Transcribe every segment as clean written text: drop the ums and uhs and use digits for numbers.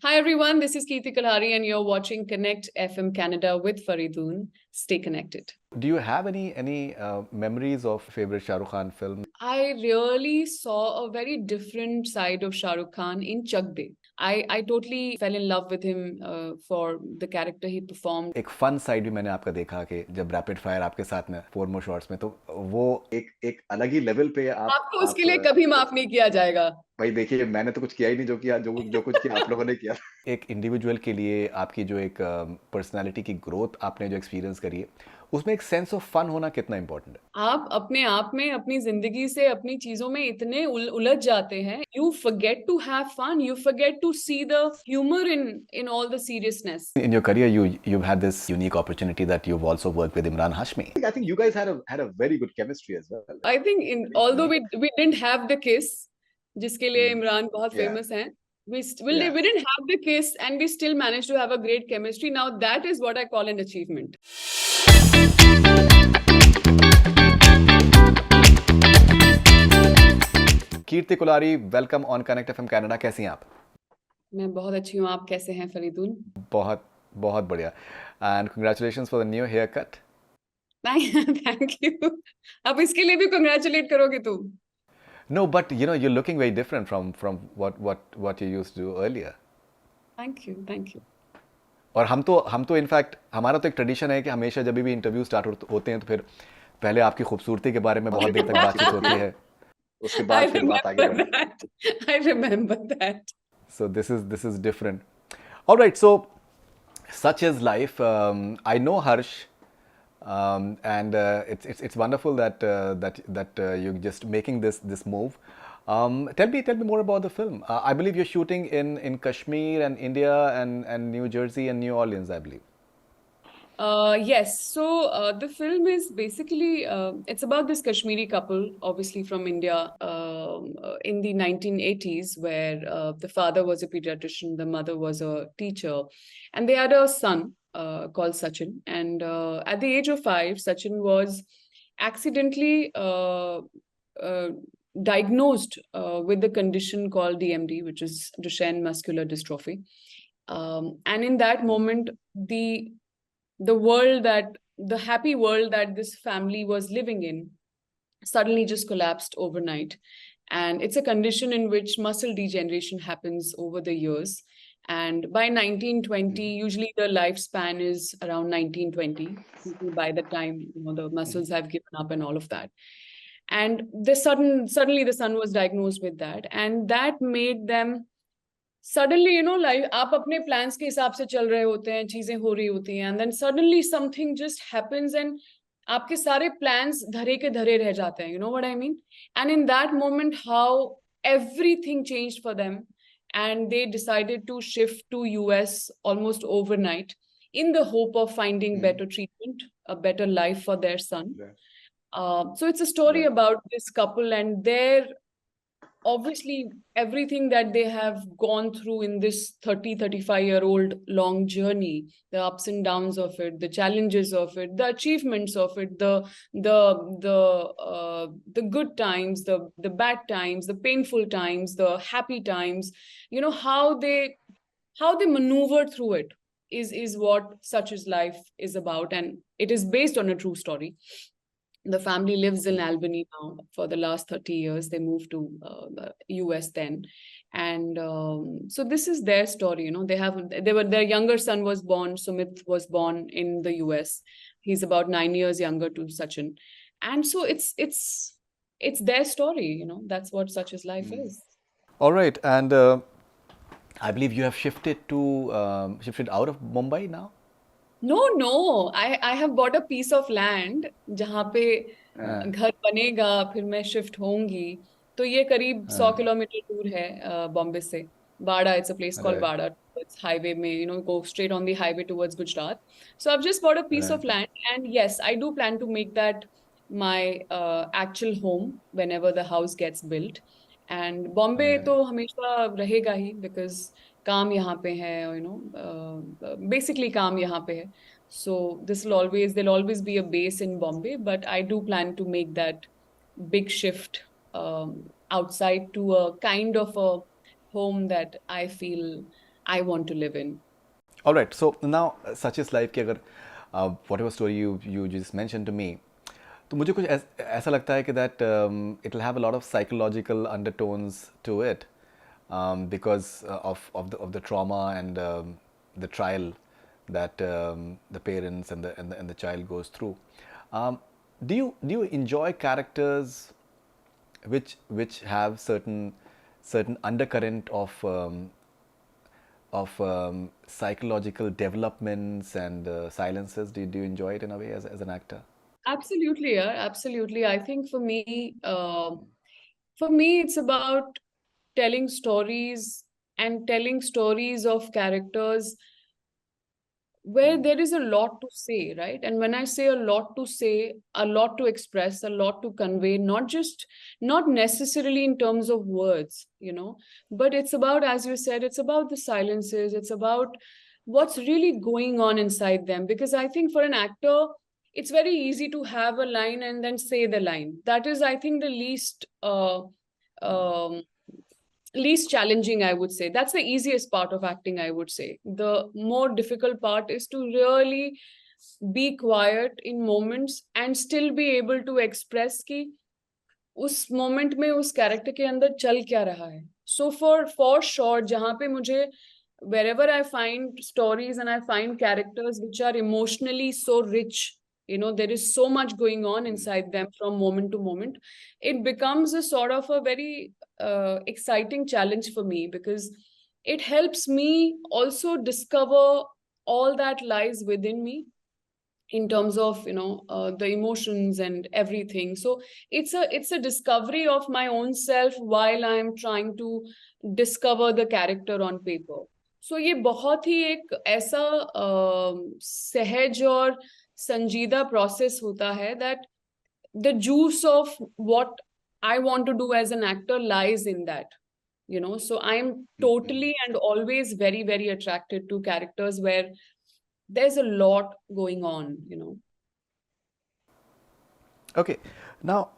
Hi everyone, this is Kirti Kulhari and you're watching Connect FM Canada with Faridoon. Stay connected. Do you have any memories of favorite Shah Rukh Khan film? I really saw a very different side of Shah Rukh Khan in Chak De. I totally fell in love with him for the character he performed. एक fun side भी मैंने आपका देखा कि जब rapid fire आपके साथ में 4 मोर शॉट्स में तो वो एक अलग ही लेवल पे आपको उसके लिए कभी माफ नहीं किया जाएगा। भाई देखिए मैंने तो कुछ किया ही नहीं जो किया जो कुछ किया आप लोगों ने किया एक इंडिविजुअल के लिए आपकी जो एक पर्सनालिटी की ग्रोथ आपने जो एक्सपीरियंस करी है उसमें एक सेंस ऑफ फन होना कितना इंपॉर्टेंट है आप अपने आप में अपनी जिंदगी से अपनी चीजों में इतने उलझ जाते हैं, you forget to have fun, you forget to see the humor in all the seriousness. In your career you've had this unique opportunity that you've also worked with Imran Hashmi. I think you guys had a very good chemistry as well. I think although we didn't have the kiss, जिसके लिए इमरान बहुत famous हैं, we didn't have the kiss and we still managed to have a great chemistry. Now that is what I call an achievement. Kirti Kulari, welcome on Connect FM Canada. कैसी हैं आप? मैं बहुत अच्छी हूँ, आप कैसे हैं फरीदून? बहुत बहुत बढ़िया। And congratulations for the new haircut. Thank you. अब इसके लिए भी कांग्रेचुलेट करोगे तुम? No, but you know you're looking very different from what you used to do earlier. Thank you. और हम तो इनफैक्ट हमारा तो एक ट्रेडिशन है कि हमेशा जब भी इंटरव्यू स्टार्ट होते हैं तो फिर पहले आपकी खूबसूरती के बारे में बहुत देर तक बातचीत होती है, उसके बाद फिर बात आगे बढ़ती है। I remember that. So this is different. All right, so such is life. I know Harsh, and it's wonderful that you're just making this move. Tell me more about the film. I believe you're shooting in Kashmir and India and New Jersey and New Orleans, I believe. Yes. So the film is basically it's about this Kashmiri couple, obviously from India, in the 1980s, where the father was a pediatrician, the mother was a teacher, and they had a son called Sachin. And at the age of 5, Sachin was accidentally diagnosed with the condition called DMD, which is Duchenne muscular dystrophy. And in that moment, the happy world that this family was living in suddenly just collapsed overnight. And it's a condition in which muscle degeneration happens over the years. And by 1920, usually the lifespan is around 1920, by the time the muscles have given up and all of that. And suddenly the son was diagnosed with that. And that made them suddenly, like आप अपने plans के हिसाब से चल रहे होते हैं, चीजें हो रही होती हैं, and then suddenly something just happens and आपके सारे plans धरे के धरे रह जाते हैं. You know what I mean? And in that moment, how everything changed for them, and they decided to shift to US almost overnight in the hope of finding better treatment, a better life for their son. So it's a story about this couple and their obviously everything that they have gone through in this 35-year-old long journey, the ups and downs of it, the challenges of it, the achievements of it, the good times, the bad times, the painful times, the happy times, how they maneuver through it is what Such Is Life is about, and it is based on a true story. The family lives in Albany now for the last 30 years. They moved to the US then. And so this is their story, their younger son was born, Sumit was born in the US. He's about 9 years younger to Sachin. And so it's their story, that's what Such Is Life is. All right. And I believe you have shifted out of Mumbai now? No. I have bought a piece of land जहाँ पे घर बनेगा, फिर मैं shift होंगी. तो ये करीब 100 किलोमीटर दूर है बॉम्बे से. Bada, it's a place called Bada. It's highway में, go straight on the highway towards Gujarat. So I've just bought a piece of land, and yes, I do plan to make that my actual home whenever the house gets built. And Bombay तो हमेशा रहेगा ही, because काम यहाँ पे है, basically काम यहाँ पे है. So there'll always be a base in Bombay, but I do plan to make that big shift outside to a kind of a home that I feel I want to live in. All right. So now, such is life कि अगर whatever story you just mentioned to me, तो मुझे कुछ ऐसा लगता है कि that it will have a lot of psychological undertones to it, because of the trauma and the trial that the parents and the child goes through. Um, do you enjoy characters which have certain undercurrent of psychological developments and silences? Do you enjoy it in a way as an actor? Absolutely, yeah, absolutely. I think for me, it's about telling stories and telling stories of characters where there is a lot to say, right? And when I say a lot to say, a lot to express, a lot to convey, not necessarily in terms of words, but it's about, as you said, it's about the silences, it's about what's really going on inside them. Because I think for an actor, it's very easy to have a line and then say the line. That is, I think, the um, least challenging, I would say. That's the easiest part of acting, I would say. The more difficult part is to really be quiet in moments and still be able to express कि उस moment में उस character के अंदर चल क्या रहा है. सो फॉर श्योर, जहां पे मुझे wherever I find stories and I find characters which are emotionally so rich, there is so much going on inside them from moment to moment, it becomes a sort of a very exciting challenge for me, because it helps me also discover all that lies within me in terms of the emotions and everything. So it's a discovery of my own self while I'm trying to discover the character on paper. So ये बहुत ही एक ऐसा सहज और संजीदा process होता है, that the juice of what I want to do as an actor lies in that. So I'm totally and always very, very attracted to characters where there's a lot going on. Okay. Now,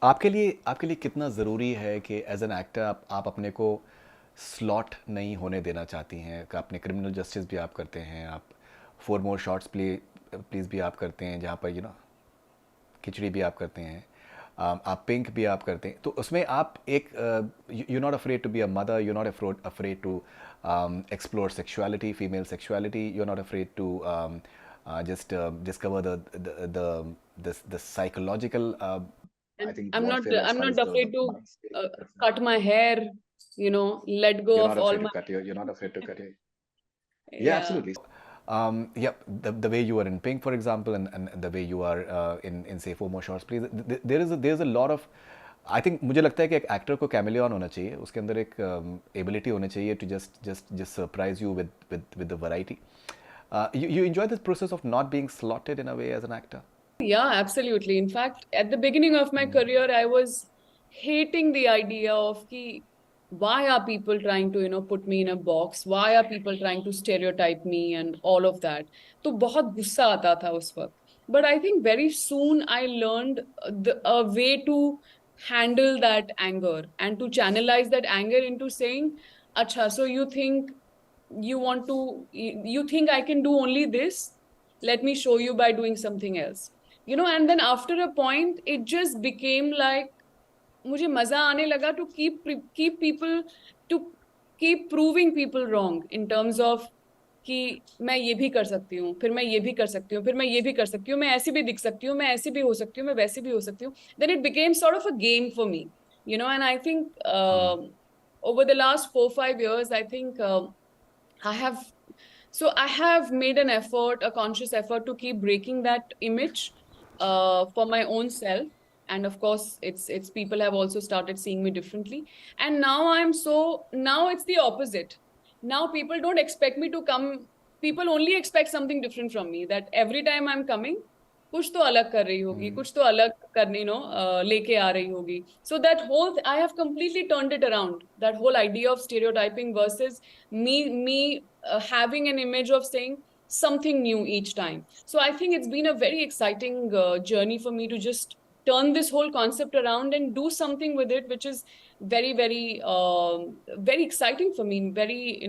आपके लिए कितना ज़रूरी है कि as an actor आप अपने को slot नहीं होने देना चाहती हैं? कि आपने क्रिमिनल जस्टिस भी आप करते हैं, आप फोर मोर शॉर्ट्स प्लीज़ भी आप करते हैं, जहाँ पर खिचड़ी भी आप करते हैं, आप पिंक भी आप करते हैं, तो उसमें आप एक you not afraid to be a mother, you not afraid to explore sexuality, female sexuality, you're not afraid to just discover the psychological I And think I'm not warfare as I'm far not as the afraid to mind spirit concerned. cut my hair, let go You're of not all afraid to my cut your you're not afraid to cut your Yeah, yeah. absolutely. Yeah, the way you are in Pink, for example, and the way you are in say Four More Shots, please. There's a lot of, I think मुझे लगता है कि एक actor को chameleon होना चाहिए, उसके अंदर एक एबिलिटी होनी चाहिए to just surprise you with the variety. You enjoy this process of not being slotted in a way as an actor? Yeah, absolutely. In fact, at the beginning of my career, I was hating the idea of ki, why are people trying to, put me in a box? Why are people trying to stereotype me and all of that? तो बहुत गुस्सा आता था उस वक्त. But I think very soon I learned a way to handle that anger and to channelize that anger into saying, "Acha, so you think I can do only this? Let me show you by doing something else." And then after a point it just became like मुझे मजा आने लगा to keep people to keep proving people wrong in terms of कि मैं ये भी कर सकती हूँ, फिर मैं ये भी कर सकती हूँ, फिर मैं ये भी कर सकती हूँ, मैं ऐसी भी दिख सकती हूँ, मैं ऐसी भी हो सकती हूँ, मैं वैसी भी हो सकती हूँ. Then it became sort of a game for me, and I think over the last 4-5 years, I think I have I have made an effort, a conscious effort to keep breaking that image for my own self. And of course, it's people have also started seeing me differently. And now it's the opposite. Now people don't expect me to come. People only expect something different from me. That every time I'm coming, कुछ तो अलग कर रही होगी, कुछ तो अलग करने लेके आ रही होगी. So that whole I have completely turned it around. That whole idea of stereotyping versus me having an image of saying something new each time. So I think it's been a very exciting journey for me to just turn this whole concept around and do something with it which is very, very, very exciting for me, very,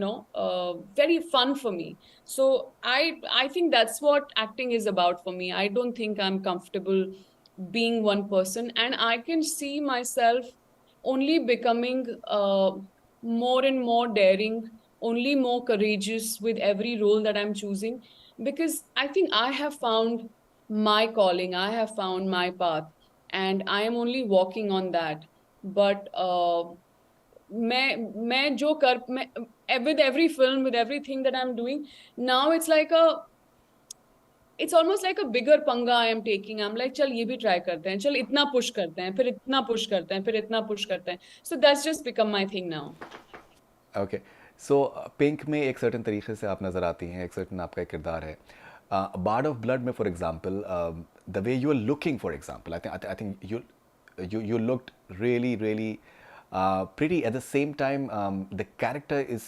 very fun for me. So I think that's what acting is about for me. I don't think I'm comfortable being one person, and I can see myself only becoming more and more daring, only more courageous with every role that I'm choosing, because I think I have found my calling, I have found my path, and I am only walking on that. But मैं जो कर मैं with every film, with everything that I'm doing now, it's almost like a bigger पंगा I am taking. I'm like, चल ये भी try करते हैं, चल इतना push करते हैं, फिर इतना push करते हैं, फिर इतना push करते हैं. So that's just become my thing now. Okay, so pink में एक सर्टन तरीके से आप नज़र आती हैं, एक सर्टन आपका एक किरदार है. बार्ड ऑफ ब्लड में for example the way you are looking, for example I think you looked really pretty. At the same time, the character is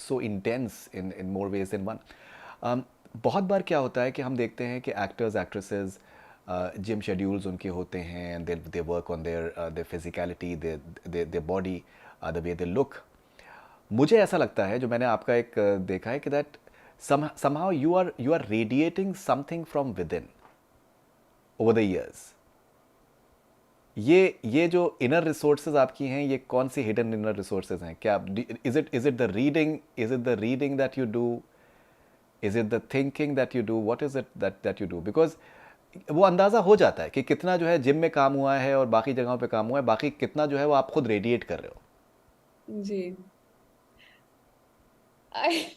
so intense in more ways than one. बहुत बार क्या होता है कि हम देखते हैं कि एक्टर्स एक्ट्रेसेस जिम शेड्यूल्स उनके होते हैं, and they work on their physicality, their body, the way they look. मुझे ऐसा लगता है, जो मैंने आपका एक देखा है, कि that somehow you are radiating something from within over the years. ये जो इनर रिसोर्सेज आपकी हैं, ये कौन सी हिडन इनर रिसोर्सेज हैं? क्या is it the reading, is it the reading that you do, is it the thinking that you do, what is it that you do? Because वो अंदाज़ा हो जाता है कि कितना जो है जिम में काम हुआ है और बाकी जगहों पे काम हुआ है, बाकी कितना जो है वो आप खुद रेडिएट कर रहे हो. जी. I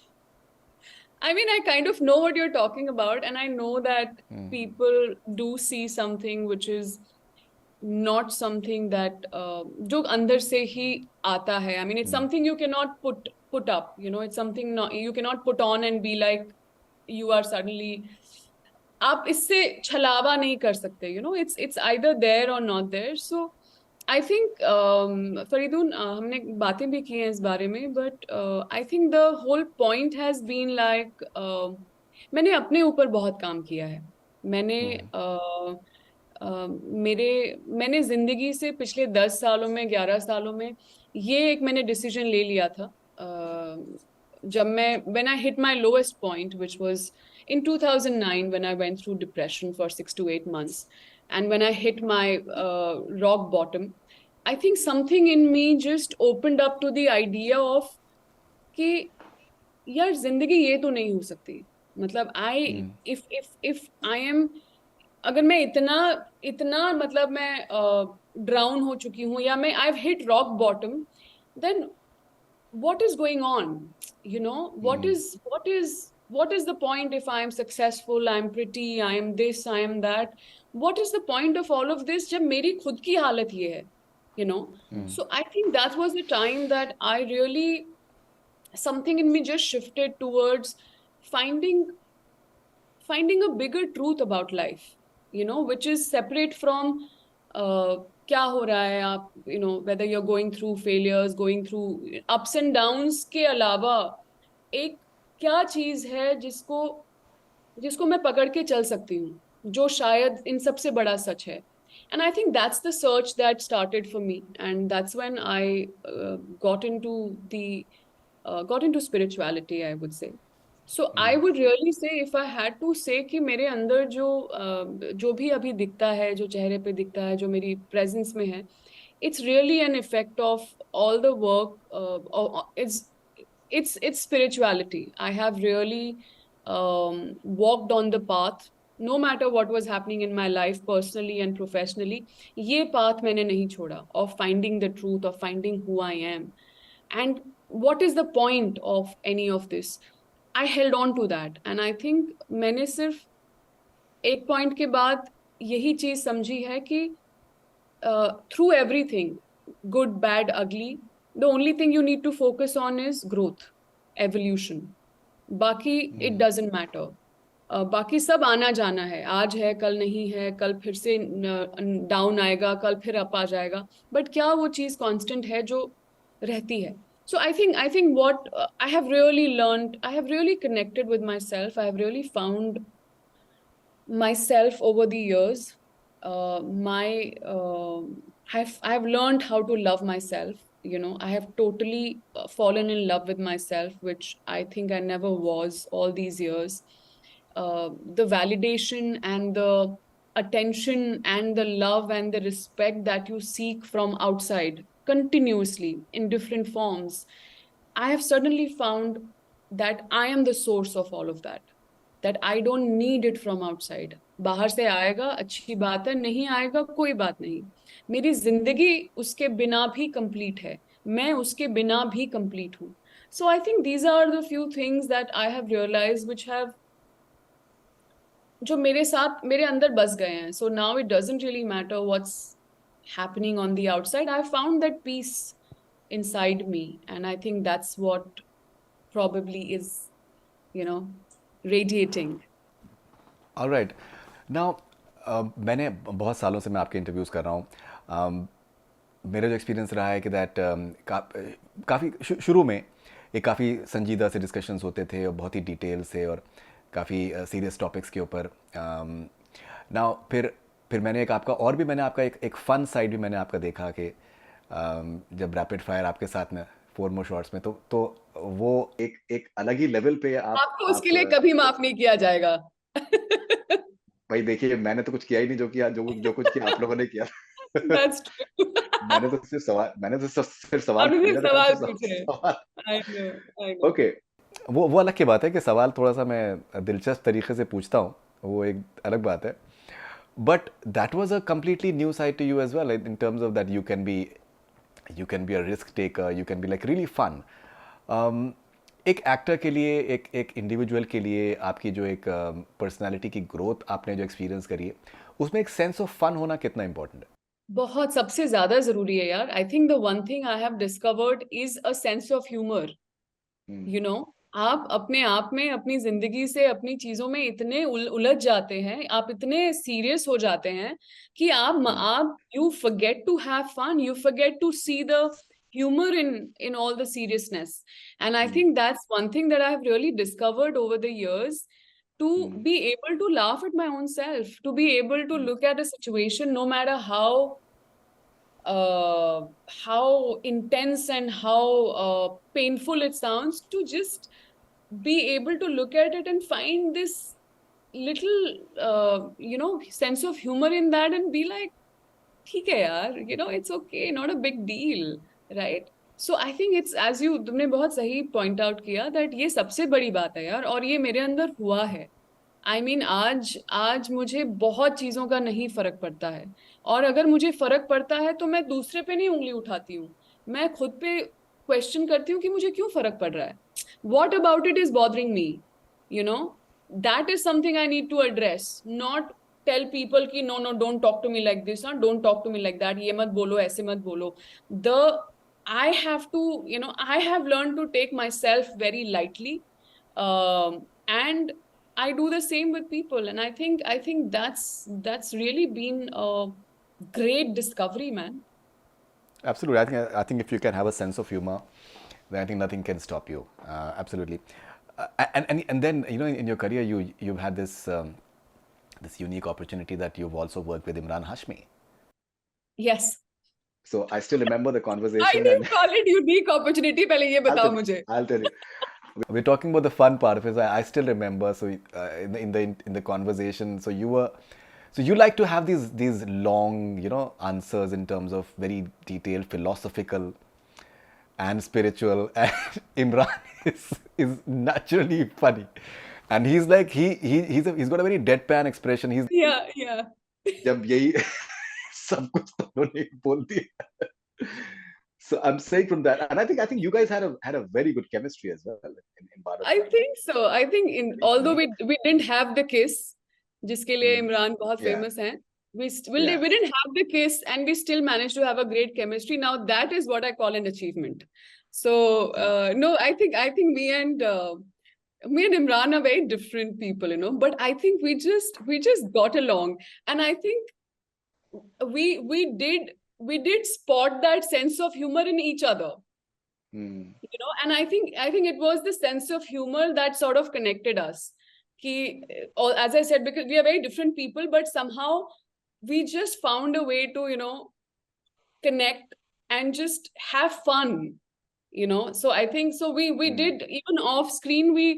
I mean, I kind of know what you're talking about, and I know that people do see something which is not something that जो अंदर से ही आता है. I mean, it's something you cannot put up. It's something not, you cannot put on and be like you are suddenly. आप इससे छलावा नहीं कर सकते. It's either there or not there. So I think Faridoon, हमने बातें भी की हैं इस बारे में, but I think the whole point has been like मैंने अपने ऊपर बहुत काम किया है. मैंने मैंने जिंदगी से पिछले 10 सालों में, 11 सालों में ये एक मैंने डिसीजन ले लिया था. जब मैं when I hit my lowest point, which was in 2009, when I went through depression for 6 to 8 months, and when I hit my rock bottom, I think something in me just opened up to the idea of कि यार जिंदगी ये तो नहीं हो सकती. मतलब if I am, अगर मैं इतना इतना मतलब मैं ड्राउन हो चुकी हूँ, या मैं I've hit rock bottom, then what is going on? What is the point if I am successful, I am pretty, I am this, I am that? What is the point of all of this जब मेरी खुद की हालत ये है? So I think that was the time that I really, something in me just shifted towards finding a bigger truth about life, which is separate from क्या हो रहा है आप, whether you're going through failures, going through ups and downs के अलावा एक क्या चीज है जिसको जिसको मैं पकड़ के चल सकती हूँ, जो शायद इन सबसे बड़ा सच है. And I think that's the search that started for me, and that's when I got into spirituality, I would say. So I would really say, if I had to say कि मेरे अंदर जो भी अभी दिखता है, जो चेहरे पे दिखता है, जो मेरी presence में है, it's really an effect of all the work. It's spirituality. I have really walked on the path, no matter what was happening in my life, personally and professionally. ये path मैंने नहीं छोड़ा, of finding the truth, of finding who I am, and what is the point of any of this. I held on to that, and I think मैंने सिर्फ एक point के बाद यही चीज समझी है कि through everything, good, bad, ugly, the only thing you need to focus on is growth, evolution. बाकी it doesn't matter. बाकी सब आना जाना है, आज है कल नहीं है, कल फिर से डाउन आएगा, कल फिर अप आ जाएगा, बट क्या वो चीज कांस्टेंट है जो रहती है? So I think what I have really learned, I have really connected with myself, I have really found myself over the years. My I've learned how to love myself. I have totally fallen in love with myself, which I think I never was all these years. The validation and the attention and the love and the respect that you seek from outside continuously in different forms, I have suddenly found that I am the source of all of that. That I don't need it from outside. बाहर से आएगा अच्छी बात है, नहीं आएगा कोई बात नहीं. मेरी जिंदगी उसके बिना भी कंप्लीट है. मैं उसके बिना भी कंप्लीट हूँ. So I think these are the few things that I have realized which have जो मेरे साथ मेरे अंदर बस गए हैं. So now it doesn't really matter what's happening on the outside. I found that peace inside me, and I think that's what probably is, radiating. All right. Now, मैंने बहुत सालों से मैं आपके इंटरव्यूज़ कर रहा हूँ. मेरा जो एक्सपीरियंस रहा है कि दैट काफ़ी शुरू में एक काफ़ी संजीदा से डिस्कशंस होते थे और बहुत ही डिटेल से और काफ़ी सीरियस टॉपिक्स के ऊपर. ना फिर मैंने आपका एक फ़न साइड भी मैंने आपका देखा कि जब रैपिड फायर आपके साथ में 4 मोर शॉट्स में तो वो एक अलग ही लेवल पे आपको उसके लिए कभी माफ नहीं किया जाएगा. भाई देखिए, मैंने तो कुछ किया ही नहीं जो कुछ किया आप लोगों ने किया. That's true. मैंने तो सिर्फ सवाल आपने मैंने सिर्फ तो कहा सवाल सिर्फ पूछे. सवाल. I know, I know. Okay, वो अलग की बात है कि सवाल थोड़ा सा मैं दिलचस्प तरीके से पूछता हूँ, वो एक अलग बात है. But that was a completely new side to you as well in terms of that you can be a risk taker, you can be like really fun. एक एक्टर के लिए, एक इंडिविजुअल के लिए आपकी जो एक पर्सनालिटी की ग्रोथ आपने जो एक्सपीरियंस करी है, उसमें एक सेंस ऑफ फन होना कितना इंपॉर्टेंट है? बहुत सबसे ज्यादा जरूरी है यार. I think the one thing I have discovered is a sense of humour. आप अपने आप में अपनी जिंदगी से अपनी चीजों में इतने उलझ जाते हैं, आप इतने सीरियस हो जाते हैं कि आप you forget to have fun, you forget to see the humor in all the seriousness. And I think that's one thing that I have really discovered over the years, to be able to laugh at my own self, to be able to look at a situation no matter how intense and how painful it sounds, to just be able to look at it and find this little sense of humor in that and be like, ठीक है यार, it's okay, not a big deal, right? So I think it's, as तुमने बहुत सही point out किया, that ये सबसे बड़ी बात है यार, और ये मेरे अंदर हुआ है. आज मुझे बहुत चीजों का नहीं फर्क पड़ता है. और अगर मुझे फर्क पड़ता है तो मैं दूसरे पे नहीं उंगली उठाती हूँ. मैं खुद पे क्वेश्चन करती हूँ कि मुझे क्यों फर्क पड़ रहा है. What about it is bothering me? You know, that is something I need to address. Not tell people कि no, don't talk to me like this, or don't talk to me like that. ये मत बोलो, ऐसे मत बोलो. I have to, I have learned to take myself very lightly. And I do the same with people, and I think that's really been a great discovery, man. Absolutely. I think if you can have a sense of humor, then I think nothing can stop you. Absolutely. And then in your career you've had this unique opportunity that you've also worked with Imran Hashmi. Yes. So I still remember the I conversation. didn't call it unique opportunity. पहले ये बताओ मुझे. I'll tell you. We're talking about the fun part of it. I still remember. So in the conversation, so you like to have these long answers in terms of very detailed, philosophical, and spiritual. And Imran is naturally funny, and he's like he's got a very deadpan expression. He's Yeah. जब यही सब कुछ तो उन्होंने बोल दिया. So I'm saying from that, and I think you guys had a very good chemistry as well in Bharat. I think so. I think although we didn't have the kiss, जिसके लिए इमरान बहुत Yeah. famous हैं, we Yeah. didn't have the kiss, and we still managed to have a great chemistry. Now that is what I call an achievement. So no, I think me and Imran are very different people, but I think we just got along, and I think we did spot that sense of humor in each other. And I think it was the sense of humor that sort of connected us. Or as I said, because we are very different people, but somehow we just found a way to connect and just have fun, you know. So I think so we did, even off screen, we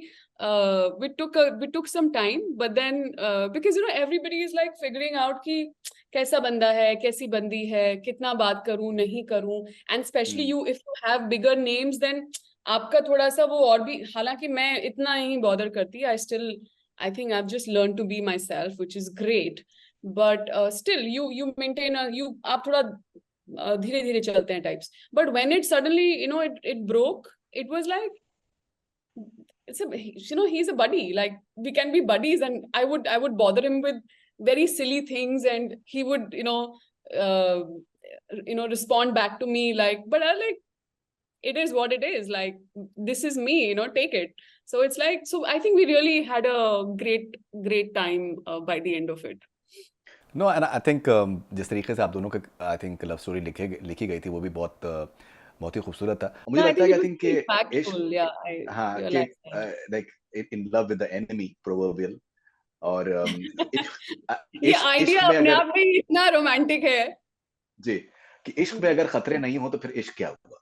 took some time, but then because you know everybody is like figuring out कि कैसा बंदा है, कैसी बंदी है, कितना बात करूं नहीं करूं, and especially you, if you have bigger names, then आपका थोड़ा सा वो और भी, हालांकि मैं इतना नहीं bother करती, I think I've just learned to be myself, which is great, but still you maintain a, you आप थोड़ा धीरे धीरे चलते हैं types, but when it suddenly, you know, it broke, it was like, it's a, you know, he's a buddy, like we can be buddies, and I would bother him with very silly things, and he would, uh, respond back to me like, but I like, it is what it is, like this is me, you know, take it. So it's like, so I think we really had a great time by the end of it. No and I think जिस तरीके से आप दोनों के I think love story लिखी गई थी वो भी बहुत ही खूबसूरत था. मुझे No, I लगता है think कि it I was think very कि इश्क, impactful. Yeah, I हाँ कि realized that. Like in love with the enemy proverbial, और ये इश्क आइडिया इश्क में अपने अगर, आप में ही इतना रोमांटिक है. जी, कि इश्क में अगर खतरे नहीं हो तो फिर इश्क क्या हुआ.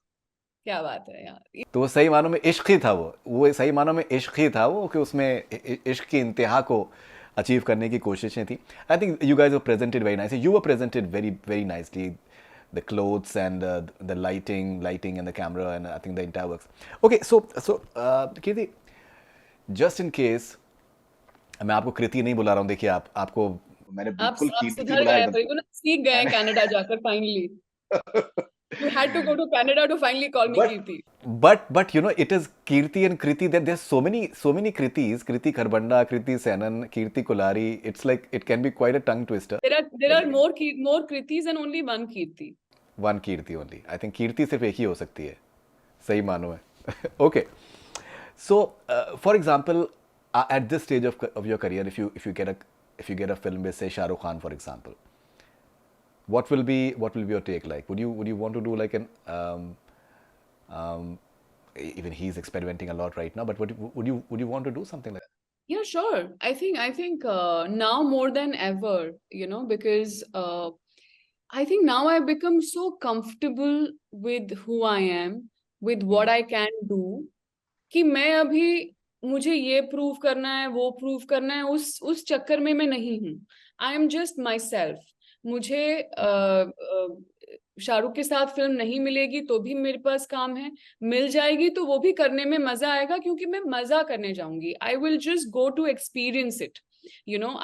क्या बात है यार. तो वो सही मानों में इश्क ही था, वो सही मानों में इश्क ही था वो, कि उसमें इश्क की इंतहा को अचीव करने की कोशिशें थी. I think you guys were presented very nicely, you were presented very very nicely, the clothes and the lighting and the camera, and I think the entire works. Okay, so Kirti, just in case, मैं आपको कृति नहीं बुला रहा हूँ, देखिए आपको मैंने आप बिल्कुल कीर्ति सुधर बुलाया गए, एकदम. फिर सीख गए कनाडा जाकर finally. You had to go to Canada to finally call me Kirti. But you know, it is Kirti and Kriti. There's so many Kritis. Kriti Kharbanda, Kriti Senan, Kirti Kulhari. It's like it can be quite a tongue twister. There are more Kritis and only one Kirti. One Kirti only. I think Kirti सिर्फ एक ही हो सकती है, सही मानो है. Okay. So, for example, at this stage of your career, if you get a film with, say, Shah Rukh Khan, for example, what will be your take like? Would you want to do like an even he's experimenting a lot right now, but would you want to do something like that? Yeah, sure. I think now more than ever, you know, because I think now I've become so comfortable with who I am, with what I can do, कि मैं अभी मुझे ये prove करना है, वो prove करना है, उस चक्कर में मैं नहीं हूँ. I am just my self. मुझे शाहरुख के साथ फिल्म नहीं मिलेगी तो भी मेरे पास काम है, मिल जाएगी तो वो भी करने में मजा आएगा, क्योंकि मैं मजा करने जाऊंगी. I will just go to experience it, you know.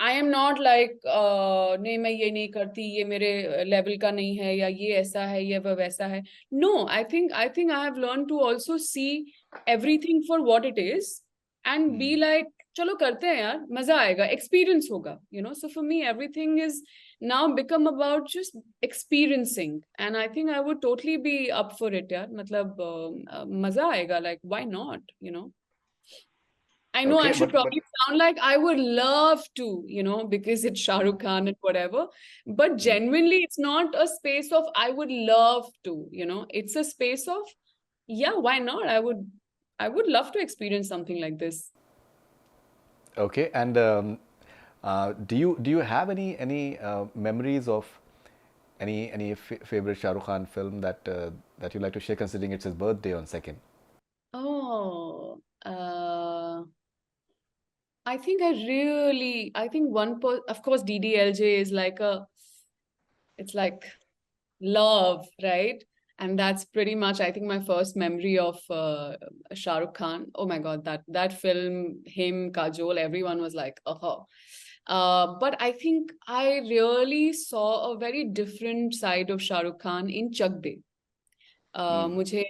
I am not like नहीं मैं ये नहीं करती, ये मेरे लेवल का नहीं है, या ये ऐसा है, ये वैसा है. No, I think I have learn to also see everything for what it is, and be like चलो करते हैं यार, मजा आएगा, एक्सपीरियंस होगा, you know. So for me everything is now become about just experiencing, and I think I would totally be up for it. यार मतलब मजा आएगा, like why not, you know. I know Okay, I should but probably sound like I would love to, you know, because it's Shah Rukh Khan and whatever, but genuinely it's not a space of I would love to, you know. It's a space of yeah, why not. I would love to experience something like this. okay, and do you have any memories of any favorite Shah Rukh Khan film that that you like to share, considering it's his birthday on 2nd? Oh, I think of course DDLJ is like it's like love, right? And that's pretty much, I think, my first memory of Shah Rukh Khan. Oh my God, that film, him, Kajol, everyone was like, oh. But I think I really saw a very different side of Shah Rukh Khan in Chak De. मुझे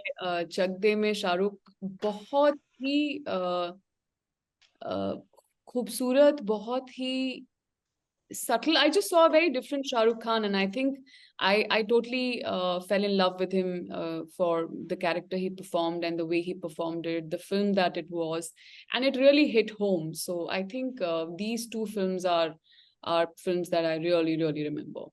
चक दे में शाहरुख बहुत ही खूबसूरत, बहुत ही subtle. I just saw a very different Shah Rukh Khan, and I think I totally fell in love with him for the character he performed and the way he performed it, the film that it was, and it really hit home. So I think these two films are films that I really, really remember.